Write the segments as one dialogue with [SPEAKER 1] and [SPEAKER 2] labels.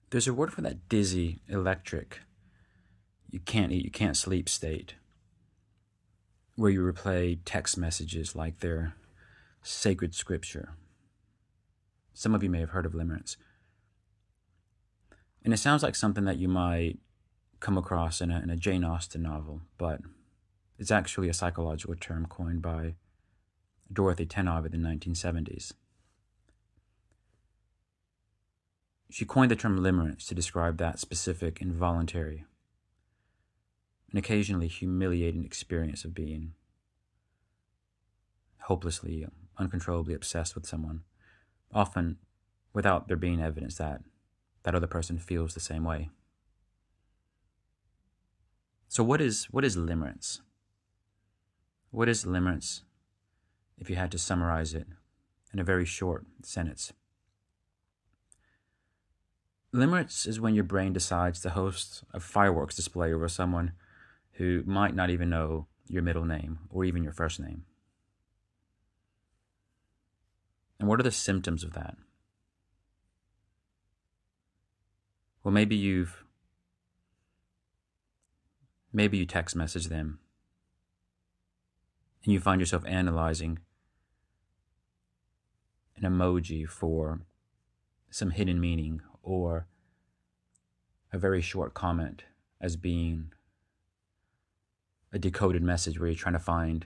[SPEAKER 1] There's a word for that dizzy, electric, you can't eat, you can't sleep state, where you replay text messages like they're sacred scripture. Some of you may have heard of limerence. And it sounds like something that you might come across in a Jane Austen novel, but it's actually a psychological term coined by Dorothy Tenov in the 1970s. She coined the term limerence to describe that specific involuntary and occasionally humiliating experience of being hopelessly, uncontrollably obsessed with someone, often without there being evidence that that other person feels the same way. So what is limerence? What is limerence if you had to summarize it in a very short sentence? Limerence is when your brain decides to host a fireworks display over someone who might not even know your middle name or even your first name. And what are the symptoms of that? Well, maybe you text message them and you find yourself analyzing an emoji for some hidden meaning or a very short comment as being a decoded message where you're trying to find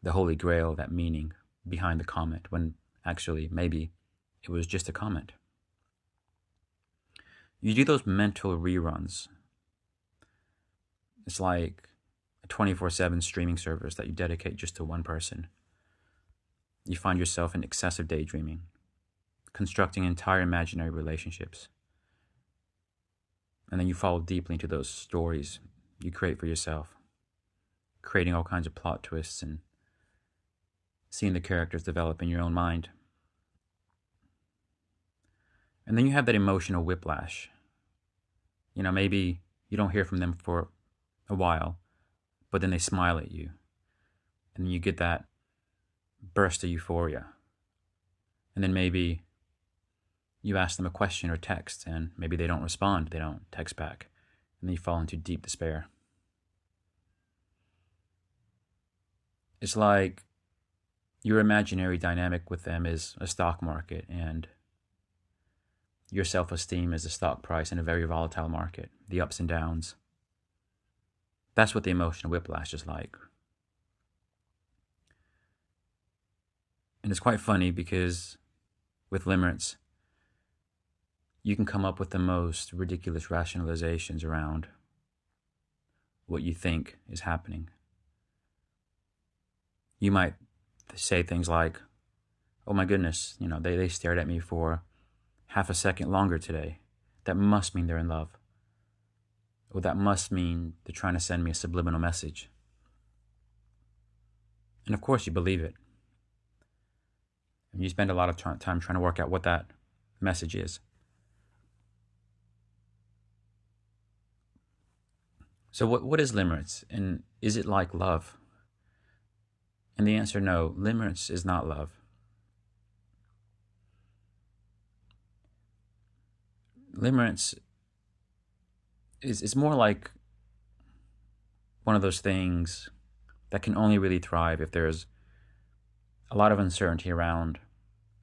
[SPEAKER 1] the holy grail, that meaning behind the comment, when actually maybe it was just a comment. You do those mental reruns. It's like a 24/7 streaming service that you dedicate just to one person. You find yourself in excessive daydreaming, constructing entire imaginary relationships. And then you fall deeply into those stories you create for yourself, creating all kinds of plot twists and seeing the characters develop in your own mind. And then you have that emotional whiplash. Maybe you don't hear from them for a while, but then they smile at you. And then you get that burst of euphoria. And then maybe you ask them a question or text, and maybe they don't respond, they don't text back. And then you fall into deep despair. It's like your imaginary dynamic with them is a stock market, and your self-esteem is the stock price in a very volatile market, the ups and downs. That's what the emotional whiplash is like. And it's quite funny because with limerence, you can come up with the most ridiculous rationalizations around what you think is happening. You might say things like, oh my goodness, they stared at me for half a second longer today. That must mean they're in love. Or that must mean they're trying to send me a subliminal message. And of course you believe it. And you spend a lot of time trying to work out what that message is. So what is limerence? And is it like love? And the answer, no, limerence is not love. Limerence is more like one of those things that can only really thrive if there's a lot of uncertainty around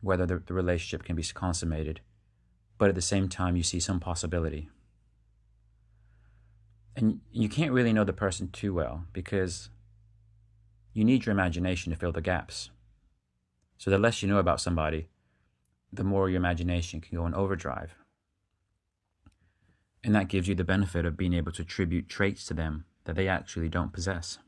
[SPEAKER 1] whether the relationship can be consummated, but at the same time you see some possibility. And you can't really know the person too well because you need your imagination to fill the gaps. So the less you know about somebody, the more your imagination can go in overdrive. And that gives you the benefit of being able to attribute traits to them that they actually don't possess.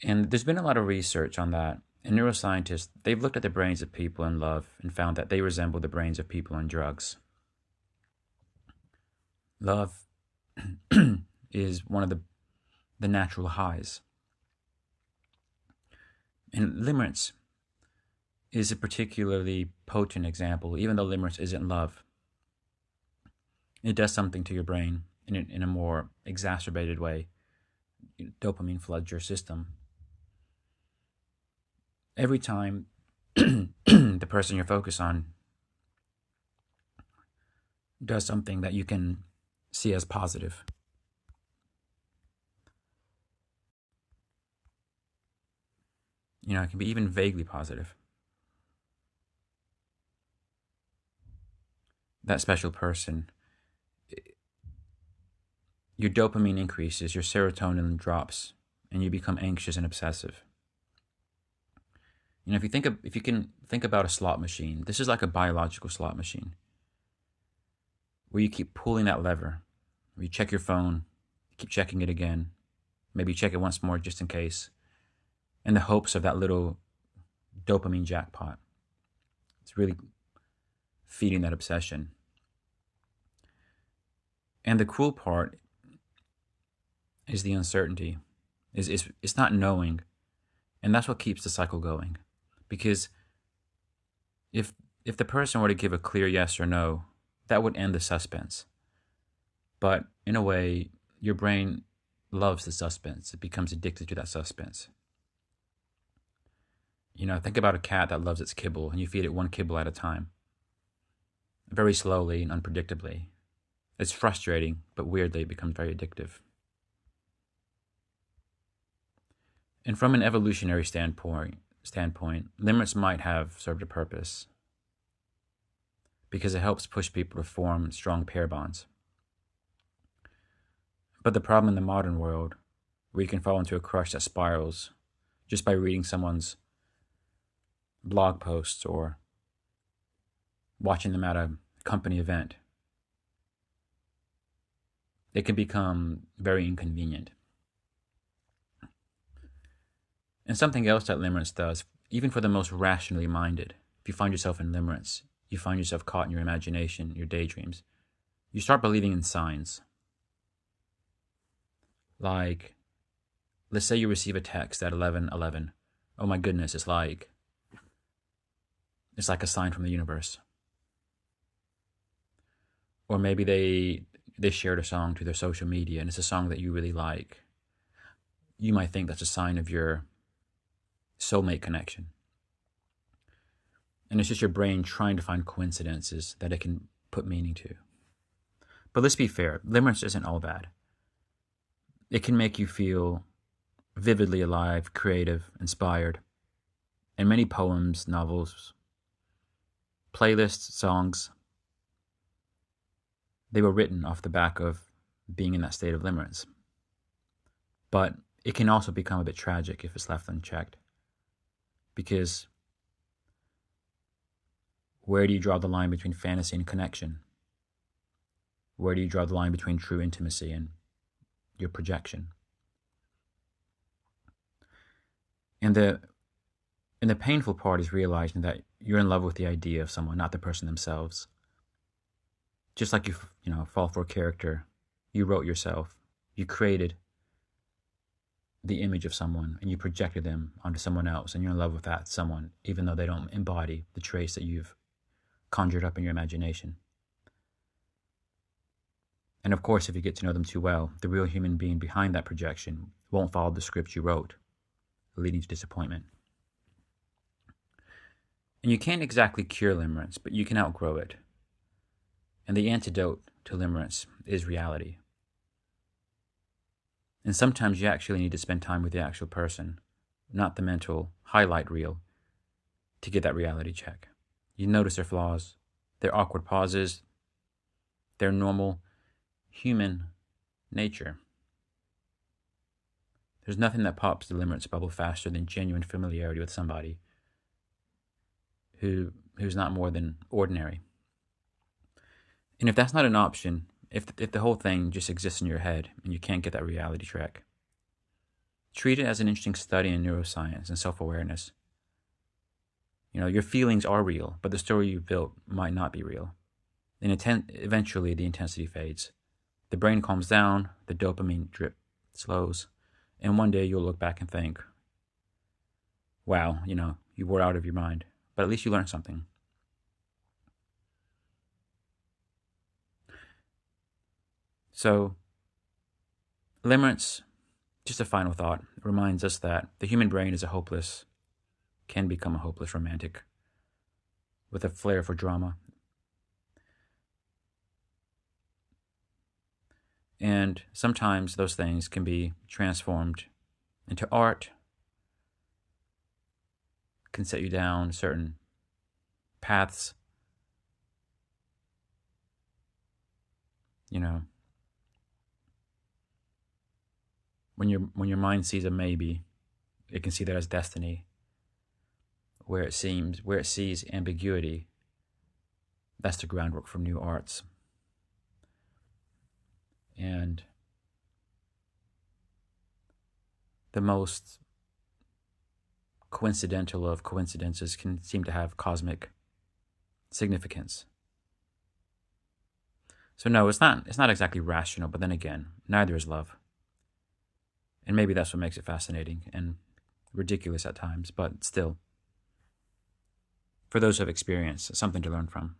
[SPEAKER 1] And there's been a lot of research on that. And neuroscientists, they've looked at the brains of people in love and found that they resemble the brains of people on drugs. Love is one of the natural highs. And limerence is a particularly potent example. Even though limerence isn't love, it does something to your brain in a more exacerbated way. Dopamine floods your system. Every time the person you're focused on does something that you can see as positive. It can be even vaguely positive. That special person, your dopamine increases, your serotonin drops, and you become anxious and obsessive. If you can think about a slot machine, this is like a biological slot machine where you keep pulling that lever, where you check your phone, keep checking it again, maybe check it once more just in case, in the hopes of that little dopamine jackpot. It's really feeding that obsession. And the cruel part is the uncertainty. It's not knowing, and that's what keeps the cycle going. Because if the person were to give a clear yes or no, that would end the suspense. But in a way, your brain loves the suspense. It becomes addicted to that suspense. Think about a cat that loves its kibble, and you feed it one kibble at a time, very slowly and unpredictably. It's frustrating, but weirdly it becomes very addictive. And from an evolutionary standpoint, limerence might have served a purpose because it helps push people to form strong pair bonds. But the problem in the modern world, where you can fall into a crush that spirals just by reading someone's blog posts or watching them at a company event, it can become very inconvenient. And something else that limerence does, even for the most rationally minded, if you find yourself in limerence, you find yourself caught in your imagination, your daydreams, you start believing in signs. Like, let's say you receive a text at 11:11. Oh my goodness, it's like a sign from the universe. Or maybe they shared a song to their social media and it's a song that you really like. You might think that's a sign of your soulmate connection. And it's just your brain trying to find coincidences that it can put meaning to. But let's be fair, limerence isn't all bad. It can make you feel vividly alive, creative, inspired. And many poems, novels, playlists, songs, they were written off the back of being in that state of limerence. But it can also become a bit tragic if it's left unchecked. Because where do you draw the line between fantasy and connection? Where do you draw the line between true intimacy and your projection? And the painful part is realizing that you're in love with the idea of someone, not the person themselves. Just like you fall for a character, you wrote yourself, you created the image of someone and you projected them onto someone else, and you're in love with that someone, even though they don't embody the traits that you've conjured up in your imagination. And of course, if you get to know them too well, the real human being behind that projection won't follow the script you wrote, leading to disappointment. And you can't exactly cure limerence, but you can outgrow it. And the antidote to limerence is reality. And sometimes you actually need to spend time with the actual person, not the mental highlight reel, to get that reality check. You notice their flaws, their awkward pauses, their normal human nature. There's nothing that pops the limerence bubble faster than genuine familiarity with somebody who's not more than ordinary. And if that's not an option, if the whole thing just exists in your head and you can't get that reality check, treat it as an interesting study in neuroscience and self-awareness. Your feelings are real, but the story you built might not be real. And eventually the intensity fades. The brain calms down, the dopamine drip slows, and one day you'll look back and think, wow, you were out of your mind, but at least you learned something. So, limerence, just a final thought, reminds us that the human brain is a hopeless can become a hopeless romantic with a flair for drama. And sometimes those things can be transformed into art, can set you down certain paths. You know, when your mind sees a maybe, it can see that as destiny. Where it sees ambiguity, that's the groundwork for new arts. And the most coincidental of coincidences can seem to have cosmic significance. So no, it's not exactly rational, but then again, neither is love. And maybe that's what makes it fascinating and ridiculous at times, but still, for those who have experienced, something to learn from.